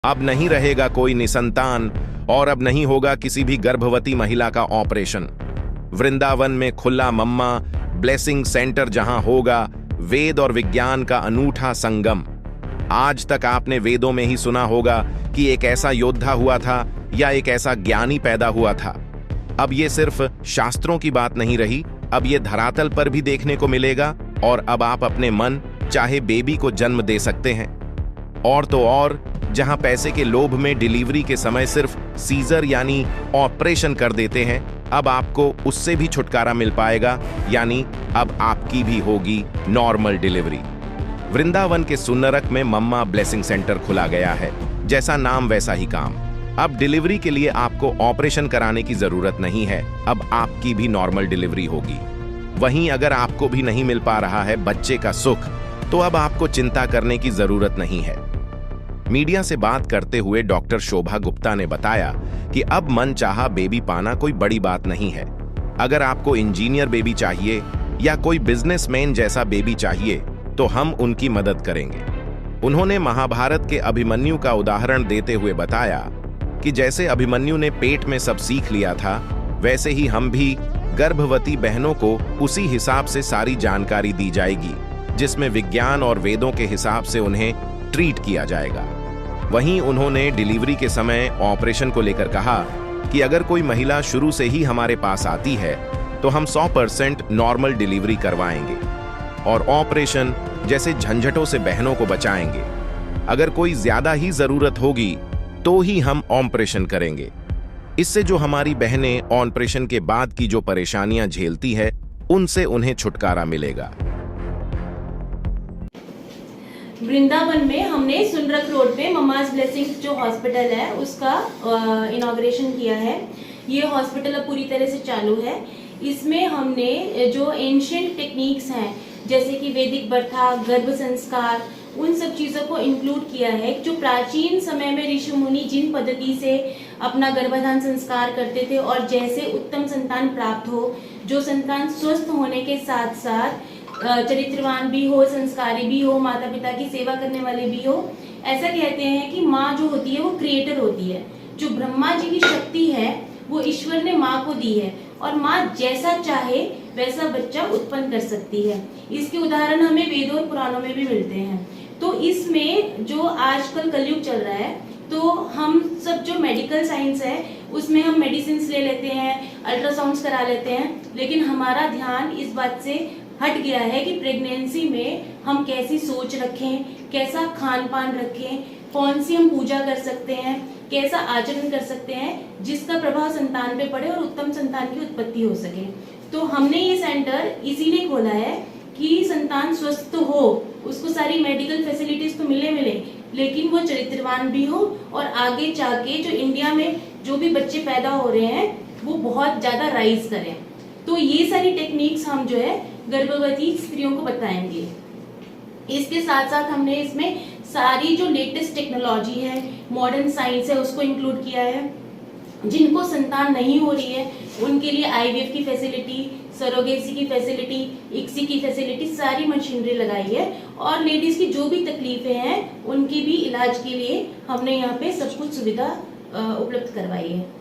अब नहीं रहेगा कोई निसंतान और अब नहीं होगा किसी भी गर्भवती महिला का ऑपरेशन। वृंदावन में खुला मम्मा ब्लेसिंग सेंटर जहां होगा वेद और विज्ञान का अनूठा संगम। आज तक आपने वेदों में ही सुना होगा कि एक ऐसा योद्धा हुआ था या एक ऐसा ज्ञानी पैदा हुआ था। अब ये सिर्फ शास्त्रों की बात नहीं रही, अब ये धरातल पर भी देखने को मिलेगा और अब आप अपने मन चाहे बेबी को जन्म दे सकते हैं। और तो और जहां पैसे के लोभ में डिलीवरी के समय सिर्फ सीजर यानी ऑपरेशन कर देते हैं, अब आपको उससे भी छुटकारा मिल पाएगा, यानी अब आपकी भी होगी नॉर्मल डिलीवरी। वृंदावन के सुन्नरक में मम्मा ब्लेसिंग सेंटर खुला गया है, जैसा नाम वैसा ही काम। अब डिलीवरी के लिए आपको ऑपरेशन कराने की जरूरत नहीं है, अब आपकी भी नॉर्मल डिलीवरी होगी। वहीं अगर आपको भी नहीं मिल पा रहा है बच्चे का सुख, तो अब आपको चिंता करने की जरूरत नहीं है। मीडिया से बात करते हुए डॉक्टर शोभा गुप्ता ने बताया कि अब मनचाहा बेबी पाना कोई बड़ी बात नहीं है। अगर आपको इंजीनियर बेबी चाहिए या कोई बिजनेसमैन जैसा बेबी चाहिए तो हम उनकी मदद करेंगे। उन्होंने महाभारत के अभिमन्यु का उदाहरण देते हुए बताया कि जैसे अभिमन्यु ने पेट में सब सीख लिया था, वैसे ही हम भी गर्भवती बहनों को उसी हिसाब से सारी जानकारी दी जाएगी, जिसमें विज्ञान और वेदों के हिसाब से उन्हें ट्रीट किया जाएगा। वहीं उन्होंने डिलीवरी के समय ऑपरेशन को लेकर कहा कि अगर कोई महिला शुरू से ही हमारे पास आती है तो हम 100% नॉर्मल डिलीवरी करवाएंगे और ऑपरेशन जैसे झंझटों से बहनों को बचाएंगे। अगर कोई ज्यादा ही जरूरत होगी तो ही हम ऑपरेशन करेंगे। इससे जो हमारी बहनें ऑपरेशन के बाद की जो परेशानियां झेलती है, उनसे उन्हें छुटकारा मिलेगा। वृंदावन में हमने सुनरक रोड पे मम्माज ब्लेसिंग जो हॉस्पिटल है उसका इनॉग्रेशन किया है। ये हॉस्पिटल अब पूरी तरह से चालू है। इसमें हमने जो एंशिएंट टेक्निक्स हैं जैसे कि वैदिक बर्था, गर्भ संस्कार, उन सब चीज़ों को इंक्लूड किया है। जो प्राचीन समय में ऋषि मुनि जिन पद्धति से अपना गर्भाधान संस्कार करते थे और जैसे उत्तम संतान प्राप्त हो, जो संतान स्वस्थ होने के साथ साथ चरित्रवान भी हो, संस्कारी भी हो, माता पिता की सेवा करने वाले भी हो। ऐसा कहते हैं कि माँ जो होती है वो क्रिएटर होती है। जो ब्रह्मा जी की शक्ति है वो ईश्वर ने माँ को दी है और माँ जैसा चाहे वैसा बच्चा उत्पन्न कर सकती है। इसके उदाहरण हमें वेदों और पुराणों में भी मिलते हैं। तो इसमें जो आजकल कलयुग चल रहा है, तो हम सब जो मेडिकल साइंस है उसमें हम मेडिसिन ले लेते हैं, अल्ट्रासाउंड्स करा लेते हैं, लेकिन हमारा ध्यान इस बात से हट गया है कि प्रेगनेंसी में हम कैसी सोच रखें, कैसा खान पान रखें, कौन सी हम पूजा कर सकते हैं, कैसा आचरण कर सकते हैं जिसका प्रभाव संतान पे पड़े और उत्तम संतान की उत्पत्ति हो सके। तो हमने ये सेंटर इसीलिए खोला है कि संतान स्वस्थ तो हो, उसको सारी मेडिकल फैसिलिटीज तो मिले, लेकिन वो चरित्रवान भी हो और आगे जाके जो इंडिया में जो भी बच्चे पैदा हो रहे हैं वो बहुत ज्यादा राइज करें। तो ये सारी टेक्निक्स हम जो है गर्भवती स्त्रियों को बताएंगे। इसके साथ साथ हमने इसमें सारी जो लेटेस्ट टेक्नोलॉजी है, मॉडर्न साइंस है, उसको इंक्लूड किया है। जिनको संतान नहीं हो रही है उनके लिए आईवीएफ की फैसिलिटी, सरोगेसी की फैसिलिटी, इक्सी की फैसिलिटी, सारी मशीनरी लगाई है। और लेडीज की जो भी तकलीफें हैं उनकी भी इलाज के लिए हमने यहाँ पे सब कुछ सुविधा उपलब्ध करवाई है।